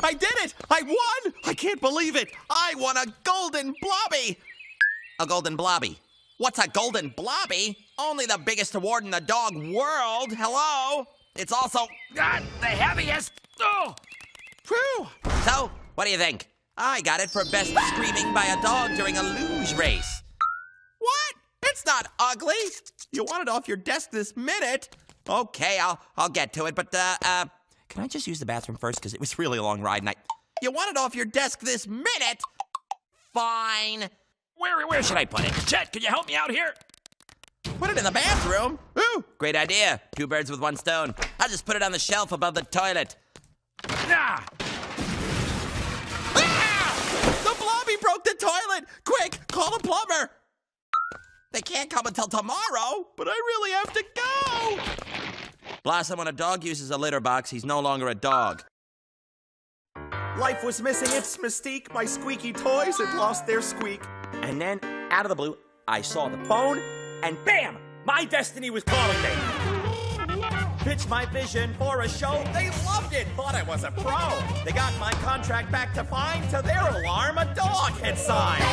I did it! I won! I can't believe it! I won a golden blobby! A golden blobby? What's a golden blobby? Only the biggest award in the dog world. Hello? It's also the heaviest. Oh. Whew. So, what do you think? I got it for best screaming by a dog during a luge race. What? It's not ugly. You want it off your desk this minute. Okay, I'll get to it, but can I just use the bathroom first? Because it was really a long ride, and you want it off your desk this minute? Fine. Where should I put it? Chet, can you help me out here? Put it in the bathroom? Ooh, great idea. 2 birds with 1 stone. I'll just put it on the shelf above the toilet. Ah! Ah! The blobby broke the toilet! Quick, call a plumber! They can't come until tomorrow, but I really have to go! Blossom, when a dog uses a litter box, he's no longer a dog. Life was missing its mystique. My squeaky toys had lost their squeak. And then, out of the blue, I saw the phone, and bam! My destiny was calling me. Pitched my vision for a show. They loved it, thought I was a pro. They got my contract back to find. To their alarm, a dog had signed.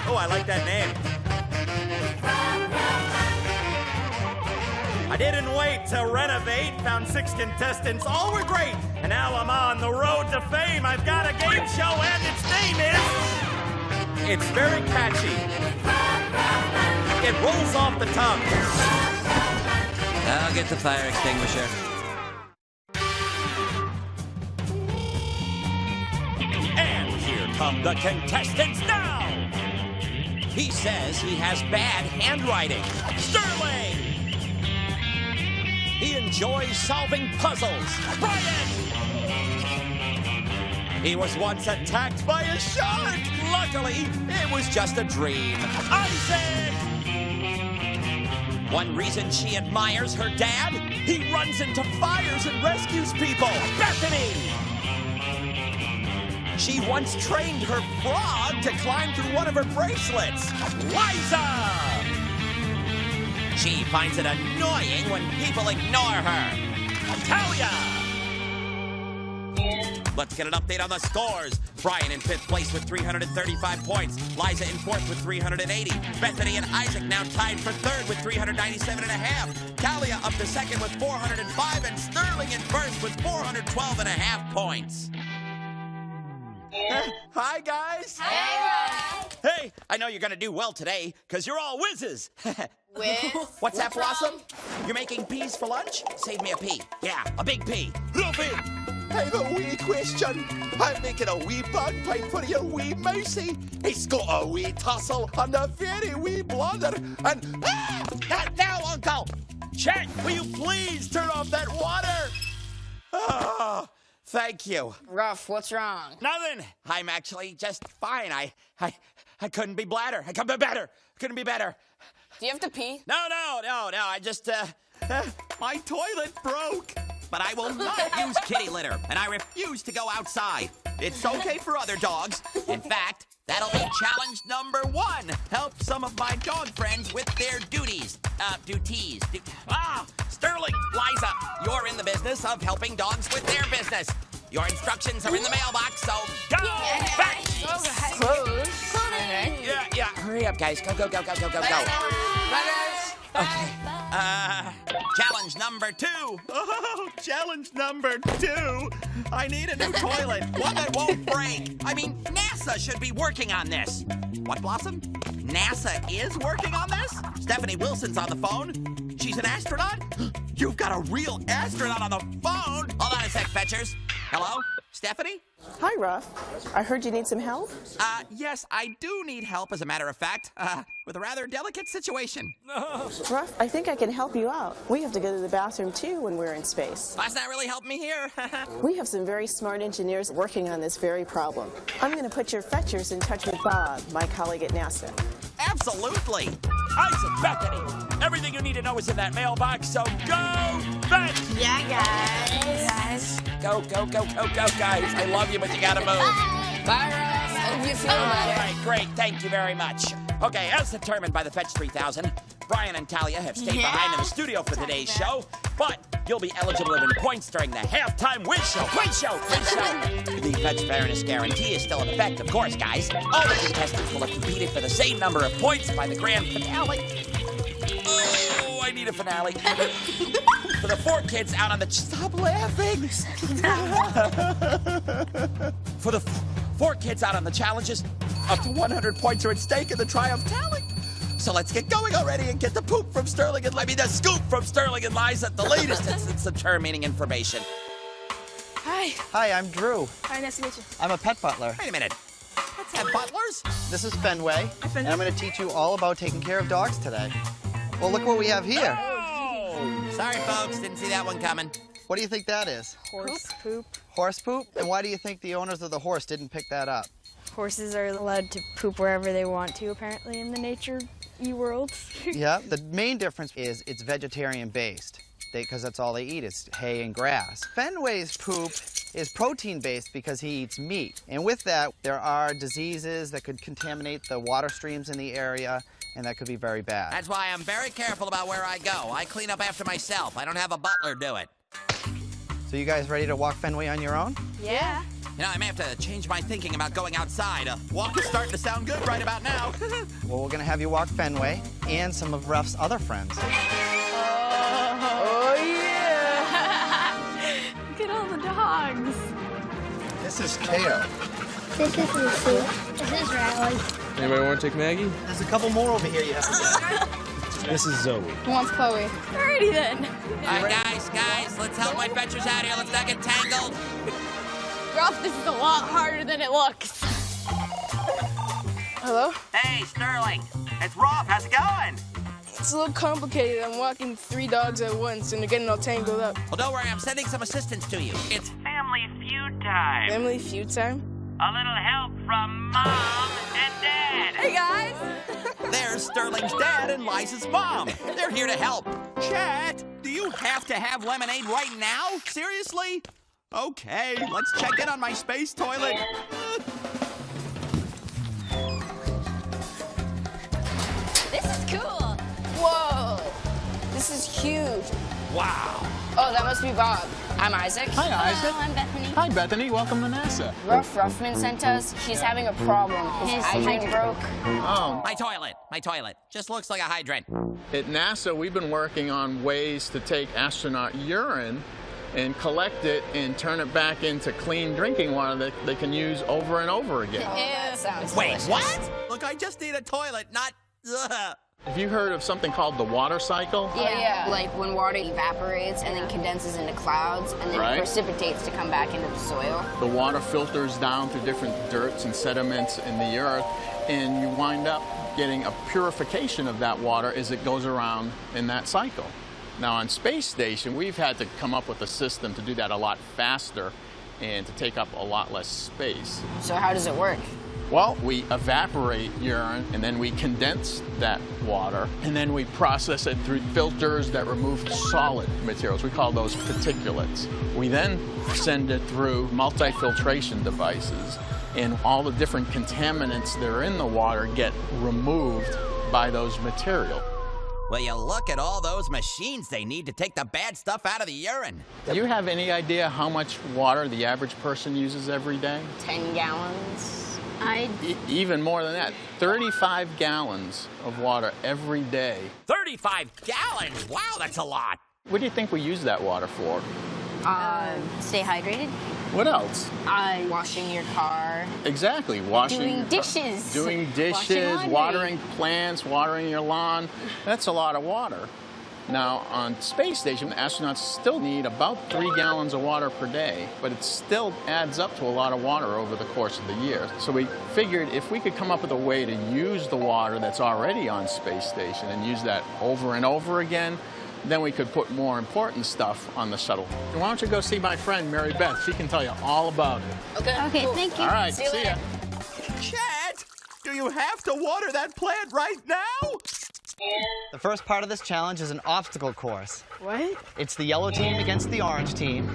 Oh, I like that name. I didn't wait to renovate. Found 6 contestants, all were great. And now I'm on the road to fame. I've got a game show and its name is... It's very catchy. It rolls off the tongue. I'll get the fire extinguisher. And here come the contestants now! He says he has bad handwriting. Sterling! He enjoys solving puzzles. Brian! He was once attacked by a shark. Luckily, it was just a dream. Isaac! One reason she admires her dad? He runs into fires and rescues people. Bethany! She once trained her frog to climb through one of her bracelets. Liza! She finds it annoying when people ignore her. Talia! Let's get an update on the scores. Brian in 5th place with 335 points. Liza in 4th with 380. Bethany and Isaac now tied for 3rd with 397.5. Talia up to 2nd with 405. And Sterling in 1st with 412.5 points. Hi, guys. Hey, Hey, I know you're going to do well today because you're all whizzes. Whiz? What's that, Blossom? You're making peas for lunch? Save me a pea. Yeah, a big pea. Ruffy! I've a wee question. I'm making a wee bagpipe for your wee mousey. He's got a wee tussle and a very wee bladder and... Ah! Not now, Uncle! Chet, will you please turn off that water? Oh, thank you. Ruff, what's wrong? Nothing. I'm actually just fine. I couldn't be better. I couldn't be better. Couldn't be better. Do you have to pee? No. I just, my toilet broke. But I will not use kitty litter, and I refuse to go outside. It's okay for other dogs. In fact, that'll be challenge number 1. Help some of my dog friends with their duties. Sterling, Liza, you're in the business of helping dogs with their business. Your instructions are in the mailbox, so go fetch! Close. Okay. Yeah, hurry up, guys. Go. Okay. Challenge number 2. Oh, challenge number 2. I need a new toilet. One that won't break. I mean, NASA should be working on this. What, Blossom? NASA is working on this? Stephanie Wilson's on the phone. She's an astronaut? You've got a real astronaut on the phone. Hold on a sec, fetchers. Hello? Stephanie? Hi, Ruff. I heard you need some help. Yes, I do need help, as a matter of fact, with a rather delicate situation. Ruff, I think I can help you out. We have to go to the bathroom, too, when we're in space. That's not really helping me here. We have some very smart engineers working on this very problem. I'm going to put your fetchers in touch with Bob, my colleague at NASA. Absolutely. Isaac, Bethany, everything you need to know is in that mailbox, so go fetch! Yeah, guys. Go, guys. I love you, but you gotta move. Bye, Ruff. Hope you feel better. All right, great. Thank you very much. Okay, as determined by the Fetch 3000, Brian and Talia have stayed behind in the studio for today's show, but you'll be eligible to win points during the halftime quiz show. Quiz show. The Fetch Fairness Guarantee is still in effect, of course, guys. All the contestants will have competed for the same number of points by the grand finale. Oh, I need a finale. For the 4 kids out on the... Stop laughing! For the 4 kids out on the challenges, up to 100 points are at stake in the Triumph Tally. So let's get going already and get the poop from Sterling and the scoop from Sterling and Liza at the latest instance of term meaning information. Hi. Hi, I'm Drew. Hi, nice to meet you. I'm a pet butler. Wait a minute. Let's have butlers? This is Fenway, and I'm going to teach you all about taking care of dogs today. Well, look what we have here. Oh! Sorry, folks, didn't see that one coming. What do you think that is? Horse poop. Horse poop? And why do you think the owners of the horse didn't pick that up? Horses are allowed to poop wherever they want to, apparently, in the nature-y world. Yeah, the main difference is it's vegetarian-based, because that's all they eat is hay and grass. Fenway's poop is protein-based because he eats meat. And with that, there are diseases that could contaminate the water streams in the area, and that could be very bad. That's why I'm very careful about where I go. I clean up after myself. I don't have a butler do it. So you guys ready to walk Fenway on your own? Yeah. You know, I may have to change my thinking about going outside. Walk is starting to sound good right about now. Well, we're going to have you walk Fenway and some of Ruff's other friends. Oh, yeah. Look at all the dogs. This is Kale. This is Lucy. This is Riley. Anybody want to take Maggie? There's a couple more over here you have to get. This is Zoe. Who wants Chloe? Alrighty then. All right, guys, let's help my fetchers out here. Let's not get tangled. Ruff, this is a lot harder than it looks. Hello? Hey, Sterling. It's Ruff. How's it going? It's a little complicated. I'm walking 3 dogs at once, and they're getting all tangled up. Well, don't worry, I'm sending some assistance to you. It's Family feud time. Family feud time? A little help from Mom and Dad. Hey, guys. There's Sterling's dad and Liza's mom. They're here to help. Chat, do you have to have lemonade right now? Seriously? Okay, let's check in on my space toilet. This is cool. Whoa! This is huge. Wow. Oh, that must be Bob. I'm Isaac. Hi, Isaac. Hello, I'm Bethany. Hi, Bethany. Welcome to NASA. Ruff Ruffman sent us. He's having a problem. His hydrant broke. Oh, my toilet. Just looks like a hydrant. at NASA, we've been working on ways to take astronaut urine and collect it and turn it back into clean drinking water that they can use over and over again. Oh, that sounds Wait, delicious. what? Look, I just need a toilet, not... Ugh. Have you heard of something called the water cycle? Yeah, like when water evaporates and then condenses into clouds and then Right. precipitates to come back into the soil. The water filters down through different dirts and sediments in the earth, and you wind up getting a purification of that water as it goes around in that cycle. Now, on Space Station, we've had to come up with a system to do that a lot faster and to take up a lot less space. So how does it work? Well, we evaporate urine, and then we condense that water, and then we process it through filters that remove solid materials. We call those particulates. We then send it through multi-filtration devices, and all the different contaminants that are in the water get removed by those materials. Well, you look at all those machines they need to take the bad stuff out of the urine. Do you have any idea how much water the average person uses every day? 10 gallons? Even more than that. 35 gallons of water every day. 35 gallons? Wow, that's a lot. What do you think we use that water for? Stay hydrated. What else? Washing your car. Exactly, washing. Doing dishes. Doing dishes, Washing laundry. watering plants, watering your lawn. That's a lot of water. Now, on Space Station, astronauts still need about 3 gallons of water per day, but it still adds up to a lot of water over the course of the year. So we figured if we could come up with a way to use the water that's already on Space Station and use that over and over again, then we could put more important stuff on the shuttle. Why don't you go see my friend, Mary Beth? She can tell you all about it. Okay, thank you. All right, See you see ya. later. Chat, do you have to water that plant right now? The first part of this challenge is an obstacle course. What? It's the yellow team against the orange team,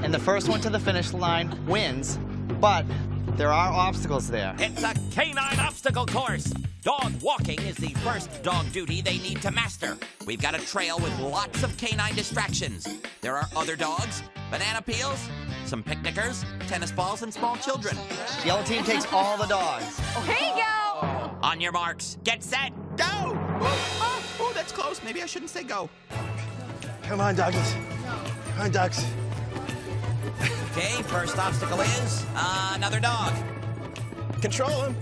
and the first one to the finish line wins, but there are obstacles there. It's a canine obstacle course. Dog walking is the first dog duty they need to master. We've got a trail with lots of canine distractions. There are other dogs, banana peels, some picnickers, tennis balls, and small children. Yellow team takes all the dogs. Here you go. On your marks, get set, go! Oh, that's close. Maybe I shouldn't say go. Come on, doggies. Come on, ducks. Okay, first obstacle is another dog. Control him,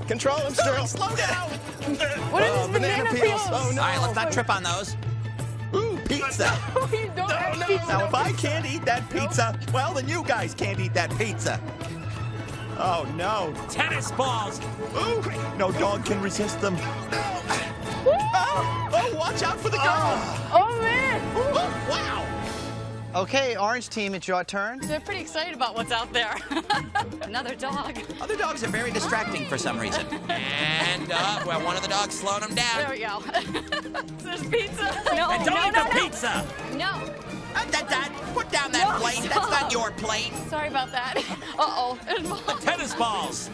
Sterling. Slow down! What is this, banana peels? Oh, no. All right, let's not trip on those. Ooh, pizza. Oh, you don't have pizza. Now, if I can't eat that pizza, well, then you guys can't eat that pizza. Oh, no. Tennis balls. Ooh, no dog can resist them. Oh, watch out for the girl. Oh, man. Oh, wow. Okay, orange team, it's your turn. They're pretty excited about what's out there. Another dog. Other dogs are very distracting for some reason. And, well, one of the dogs slowed him down. There we go. There's pizza. No, And don't eat the pizza. No. Dad, put down that plate. That's not your plate. Sorry about that. Uh-oh. Tennis balls.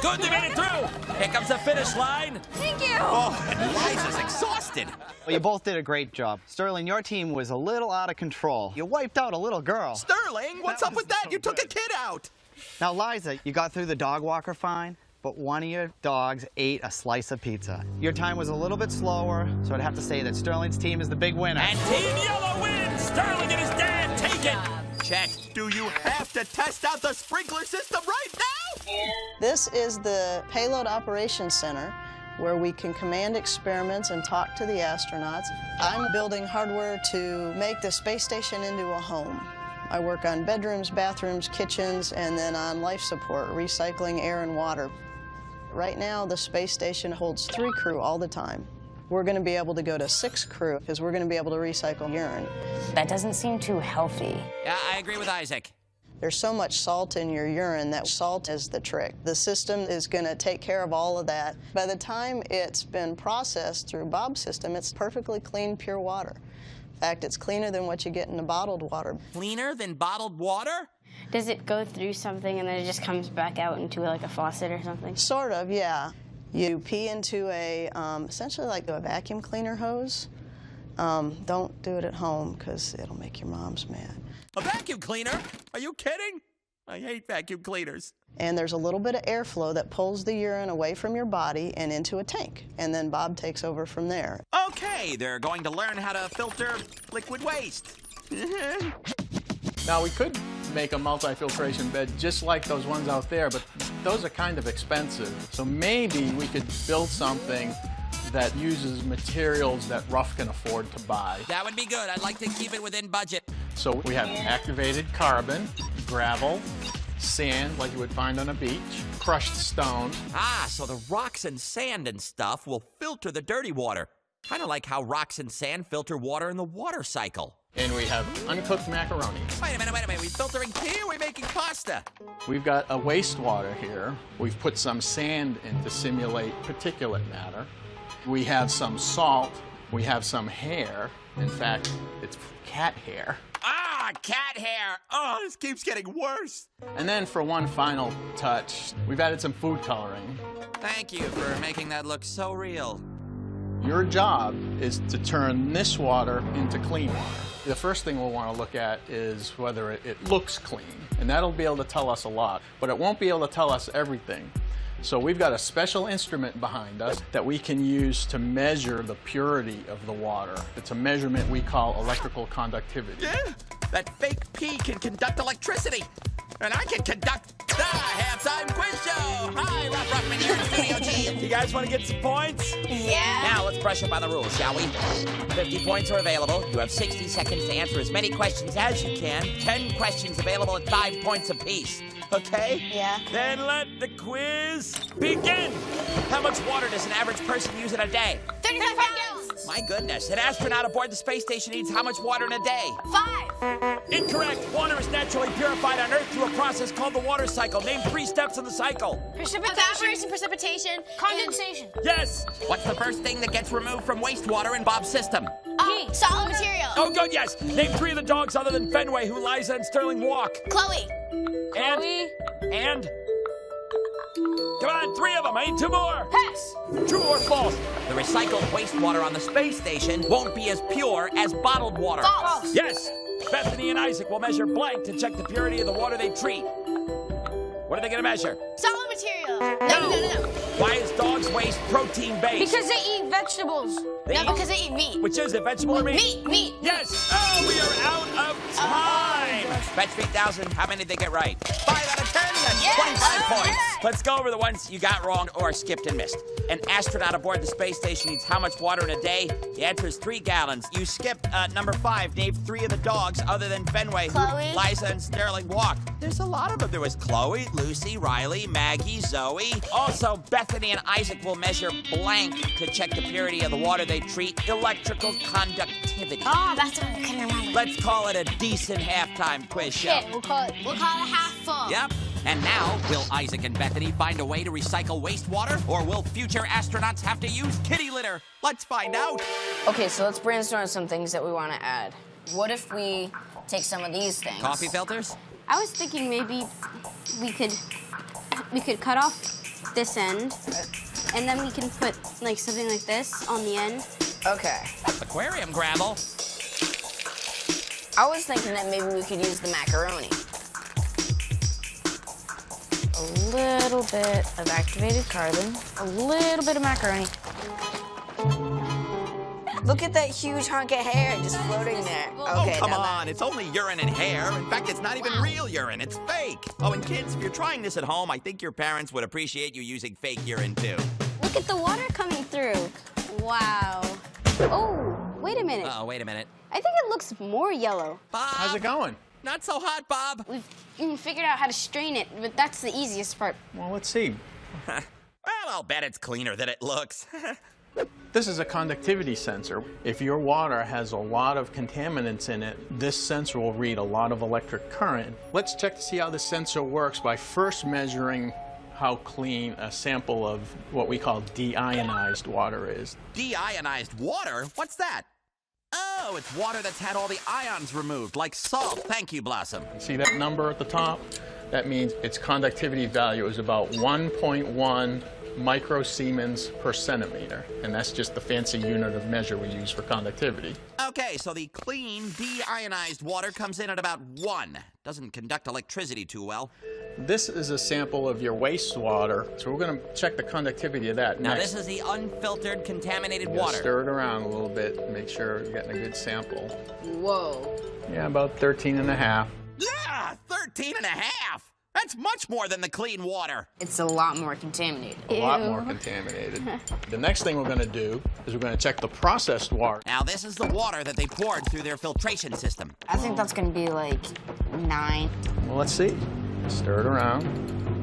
Good, they made it through. Here comes the finish line. Thank you. Oh, and Liza's exhausted. Well, you both did a great job. Sterling, your team was a little out of control. You wiped out a little girl. Sterling, what's up with that? You took a kid out. Now, Liza, you got through the dog walker fine, but one of your dogs ate a slice of pizza. Your time was a little bit slower, so I'd have to say that Sterling's team is the big winner. And Team Yellow wins. Sterling and his dad take it. Check. Do you have to test out the sprinkler system right now? This is the Payload Operations Center, where we can command experiments and talk to the astronauts. I'm building hardware to make the space station into a home. I work on bedrooms, bathrooms, kitchens, and then on life support, recycling air and water. Right now, the space station holds 3 crew all the time. We're going to be able to go to 6 crew because we're going to be able to recycle urine. That doesn't seem too healthy. Yeah, I agree with Isaac. There's so much salt in your urine that salt is the trick. The system is going to take care of all of that. By the time it's been processed through Bob's system, it's perfectly clean, pure water. In fact, it's cleaner than what you get in the bottled water. Cleaner than bottled water? Does it go through something and then it just comes back out into like a faucet or something? Sort of, yeah. You pee into a, essentially like a vacuum cleaner hose. Don't do it at home because it'll make your moms mad. A vacuum cleaner? Are you kidding? I hate vacuum cleaners. And there's a little bit of airflow that pulls the urine away from your body and into a tank. And then Bob takes over from there. Okay, they're going to learn how to filter liquid waste. Now, we could make a multi-filtration bed just like those ones out there, but those are kind of expensive. So maybe we could build something that uses materials that Ruff can afford to buy. That would be good. I'd like to keep it within budget. So we have activated carbon, gravel, sand like you would find on a beach, crushed stone. Ah, so the rocks and sand and stuff will filter the dirty water. Kind of like how rocks and sand filter water in the water cycle. And we have uncooked macaroni. Wait a minute. We're filtering tea or we're making pasta? We've got a wastewater here. We've put some sand in to simulate particulate matter. We have some salt. We have some hair. In fact, it's cat hair. Ah, cat hair. Oh, this keeps getting worse. And then for one final touch, we've added some food coloring. Thank you for making that look so real. Your job is to turn this water into clean water. The first thing we'll want to look at is whether it looks clean, and that'll be able to tell us a lot, but it won't be able to tell us everything. So we've got a special instrument behind us that we can use to measure the purity of the water. It's a measurement we call electrical conductivity. Yeah, that fake pee can conduct electricity, and I can conduct the halftime quiz show. Hi, Ruff Ruffman here in Studio G. You guys want to get some points? Yeah. Now let's brush up on the rules, shall we? 50 points are available. You have 60 seconds to answer as many questions as you can. 10 questions available at 5 points apiece. Okay? Yeah. Then let the quiz begin. How much water does an average person use in a day? 35 gallons. My goodness, an astronaut aboard the space station needs how much water in a day? 5. Incorrect. Water is naturally purified on Earth through a process called the water cycle. Name 3 steps in the cycle. Evaporation, precipitation, condensation. Yes. What's the first thing that gets removed from wastewater in Bob's system? Solid material. Oh, good, yes. Name 3 of the dogs other than Fenway who Liza and Sterling walk. Chloe. And? Come on, 3 of them. I need 2 more. Pass. True or false? The recycled wastewater on the space station won't be as pure as bottled water. False. Yes. Bethany and Isaac will measure blank to check the purity of the water they treat. What are they going to measure? Solid material. No. Why is dogs' waste protein-based? Because they eat vegetables. Because they eat meat. Which is it, vegetable or meat? Meat. Yes! Oh, we are out of time! Bet 3,000, how many did they get right? 5 out of 10, that's 25 points. Let's go over the ones you got wrong or skipped and missed. An astronaut aboard the space station needs how much water in a day? The answer is 3 gallons. You skipped number 5. Name 3 of the dogs other than Fenway. Chloe. Liza and Sterling walked. There's a lot of them. There was Chloe, Lucy, Riley, Maggie, Zoe. Also, Bethany and Isaac will measure blank to check the purity of the water they treat. Electrical conductivity. Oh, that's what I couldn't remember. Let's call it a decent halftime quiz show. Okay, we'll call it half full. Yep. And now, will Isaac and Bethany find a way to recycle wastewater? Or will future astronauts have to use kitty litter? Let's find out. Okay, so let's brainstorm some things that we want to add. What if we take some of these things? Coffee filters? I was thinking maybe we could cut off this end, and then we can put like something like this on the end. Okay. Aquarium gravel. I was thinking that maybe we could use the macaroni. A little bit of activated carbon, a little bit of macaroni. Look at that huge hunk of hair just floating there. Okay, oh, come on. It's only urine and hair. In fact, it's not even real urine. It's fake. Oh, and kids, if you're trying this at home, I think your parents would appreciate you using fake urine, too. Look at the water coming through. Wow. Oh, wait a minute. Oh, wait a minute. I think it looks more yellow. Bob. How's it going? Not so hot, Bob. We've even figured out how to strain it, but that's the easiest part. Well, let's see. Well, I'll bet it's cleaner than it looks. This is a conductivity sensor. If your water has a lot of contaminants in it, this sensor will read a lot of electric current. Let's check to see how the sensor works by first measuring how clean a sample of what we call deionized water is. Deionized water? What's that? Oh, it's water that's had all the ions removed, like salt. Thank you, Blossom. See that number at the top? That means its conductivity value is about 1.1 microsiemens per centimeter, and that's just the fancy unit of measure we use for conductivity. Okay, so the clean, deionized water comes in at about 1. Doesn't conduct electricity too well. This is a sample of your wastewater, so we're going to check the conductivity of that Now, next. this is the unfiltered, contaminated You gotta water. Stir it around a little bit, make sure you're getting a good sample. Whoa. Yeah, about 13.5. Yeah, 13 and a half. That's much more than the clean water. It's a lot more contaminated. A lot more contaminated. The next thing we're going to do is we're going to check the processed water. Now, this is the water that they poured through their filtration system. I think that's going to be like 9. Well, let's see. Stir it around.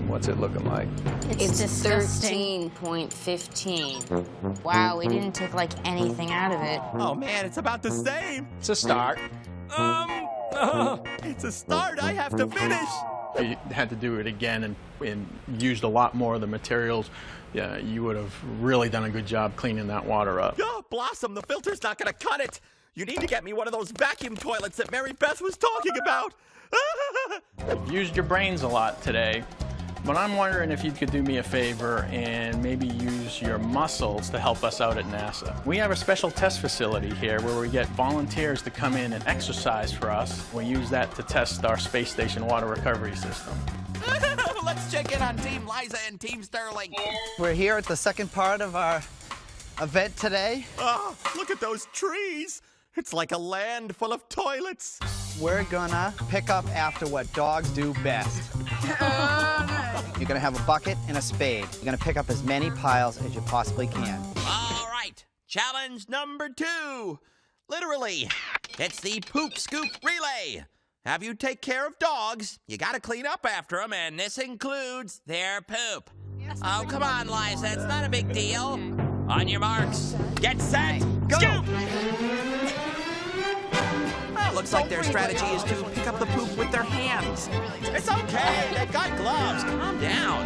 What's it looking like? It's disgusting. 13.15. Wow, we didn't take like anything out of it. Oh, man, it's about the same. It's a start. It's a start. I have to finish. If you had to do it again and used a lot more of the materials, yeah, you would have really done a good job cleaning that water up. Oh, Blossom, the filter's not going to cut it. You need to get me one of those vacuum toilets that Mary Beth was talking about. You've used your brains a lot today, but I'm wondering if you could do me a favor and maybe use your muscles to help us out at NASA. We have a special test facility here where we get volunteers to come in and exercise for us. We use that to test our space station water recovery system. Let's check in on Team Liza and Team Sterling. We're here at the second part of our event today. Oh, look at those trees. It's like a land full of toilets. We're gonna pick up after what dogs do best. You're gonna have a bucket and a spade. You're gonna pick up as many piles as you possibly can. All right, challenge number 2. Literally, it's the poop scoop relay. Have you take care of dogs, you gotta clean up after them, and this includes their poop. Oh, come on, Liza, it's not a big deal. On your marks, get set, go! Scoop! Well, looks like their strategy is to pick up the poop with their hands. It's okay, they've got gloves, calm down.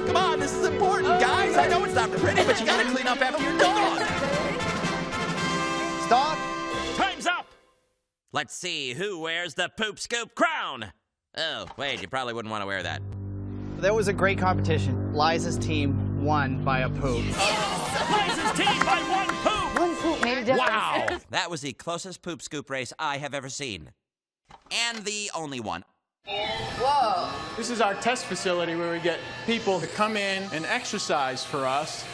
Come on, this is important, guys. I know it's not pretty, but you gotta clean up after your dog. Stop. Time's up! Let's see who wears the poop scoop crown. Oh, wait, you probably wouldn't want to wear that. That was a great competition. Liza's team won by a poop. Liza's team by 1 poop! One poop made a difference. Wow! That was the closest poop scoop race I have ever seen. And the only one. Whoa! This is our test facility where we get people to come in and exercise for us.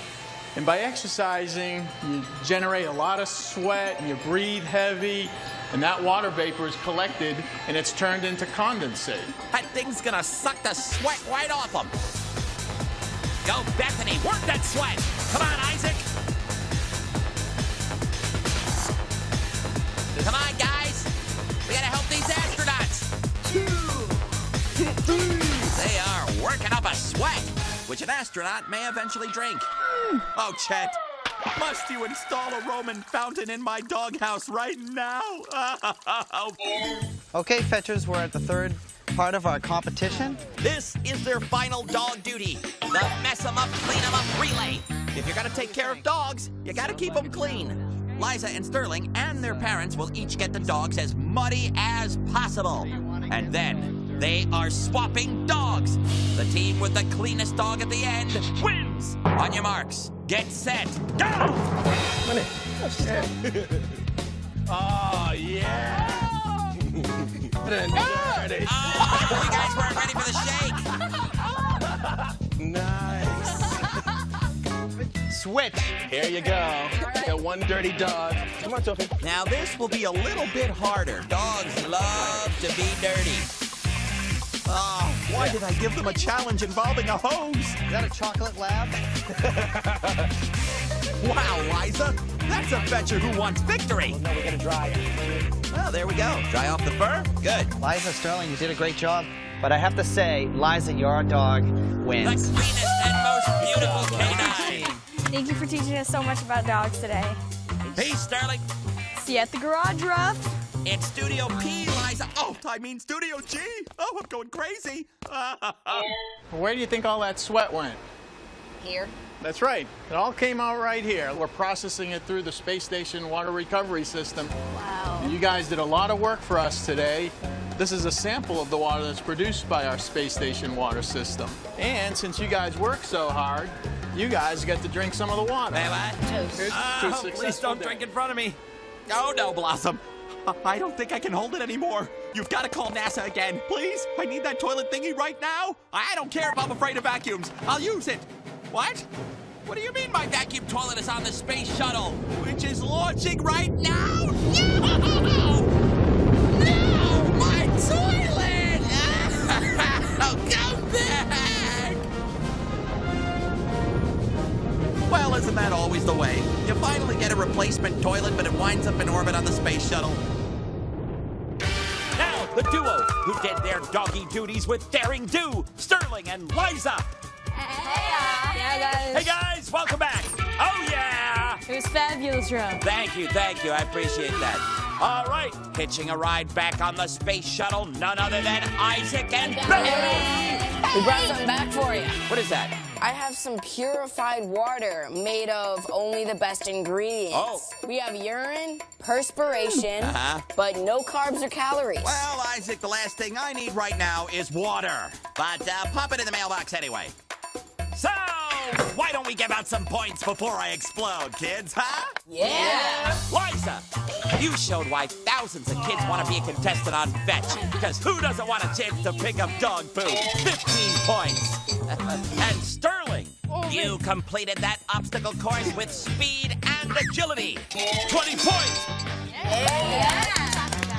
And by exercising, you generate a lot of sweat, and you breathe heavy, and that water vapor is collected, and it's turned into condensate. That thing's gonna suck the sweat right off them. Go, Bethany, work that sweat. Come on, Isaac. Come on, guys. We gotta help these astronauts. 2, 3. They are working up a sweat, which an astronaut may eventually drink. Oh, Chet, must you install a Roman fountain in my doghouse right now? Okay, fetchers, we're at the third part of our competition. This is their final dog duty, the mess 'em up, clean 'em up relay. If you're gonna take care of dogs, you gotta keep them clean. Liza and Sterling and their parents will each get the dogs as muddy as possible. And then they are swapping dogs. The team with the cleanest dog at the end wins. On your marks, get set, go! Oh, yeah! Oh, you guys weren't ready for the shake. Nice. Switch. Here you go. Got one dirty dog. Come on, Sophie. Now this will be a little bit harder. Dogs love to be dirty. Oh, why did I give them a challenge involving a hose? Is that a chocolate lab? Wow, Liza, that's a fetcher who wants victory. Well, now we're gonna dry it. Well, there we go. Dry off the fur. Good. Liza, Sterling, you did a great job. But I have to say, Liza, your dog wins. The cleanest and most beautiful canine. Thank you for teaching us so much about dogs today. Peace, Sterling. See you at the garage, Ruff. In Studio P, Liza. Oh, I mean Studio G. Oh, I'm going crazy. Where do you think all that sweat went? Here. That's right. It all came out right here. We're processing it through the space station water recovery system. Wow. You guys did a lot of work for us today. This is a sample of the water that's produced by our space station water system. And since you guys work so hard, you guys get to drink some of the water. Hey, what? Please don't drink in front of me. Oh, no, Blossom. I don't think I can hold it anymore. You've got to call NASA again. Please, I need that toilet thingy right now. I don't care if I'm afraid of vacuums. I'll use it. What? What do you mean my vacuum toilet is on the space shuttle, which is launching right now? No! No! My toilet! Come back! Well, isn't that always the way? You finally get a replacement toilet, but it winds up in orbit on the space shuttle. Now, the duo who did their doggy duties with daring do, Sterling and Liza. Yeah, guys. Hey, guys, welcome back. Oh, yeah. It was fabulous, Ruff. Thank you. I appreciate that. All right, hitching a ride back on the space shuttle, none other than Isaac and Bethany. We brought something back for you. What is that? I have some purified water made of only the best ingredients. Oh. We have urine, perspiration, but no carbs or calories. Well, Isaac, the last thing I need right now is water. But pop it in the mailbox anyway. So, why don't we give out some points before I explode, kids, huh? Yeah. Liza, you showed why thousands of kids want to be a contestant on Fetch. Because who doesn't want a chance to pick up dog poop? 15 points. And Sterling, you completed that obstacle course with speed and agility. 20 points. Yeah.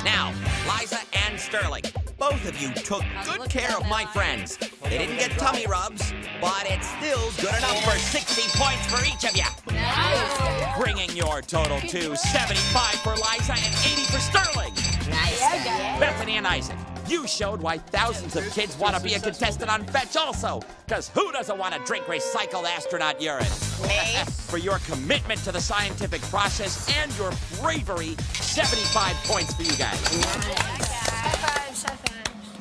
Now, Liza and Sterling, Both of you took good care of my friends. They didn't get tummy rubs, but it's still good enough for 60 points for each of you. Nice. Bringing your total to 75 for Liza and 80 for Sterling. Nice. Bethany and Isaac, you showed why thousands of kids want to be a contestant on Fetch also. Because who doesn't want to drink recycled astronaut urine? Me. For your commitment to the scientific process and your bravery, 75 points for you guys.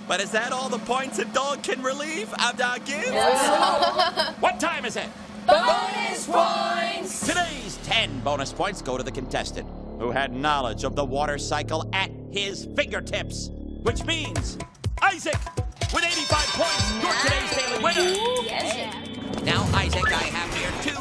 But is that all the points a dog can relieve? Doggie? What time is it? Bonus points! Today's 10 bonus points go to the contestant who had knowledge of the water cycle at his fingertips. Which means, Isaac, with 85 points, you're today's daily winner. Yes. Now, Isaac, I have here 2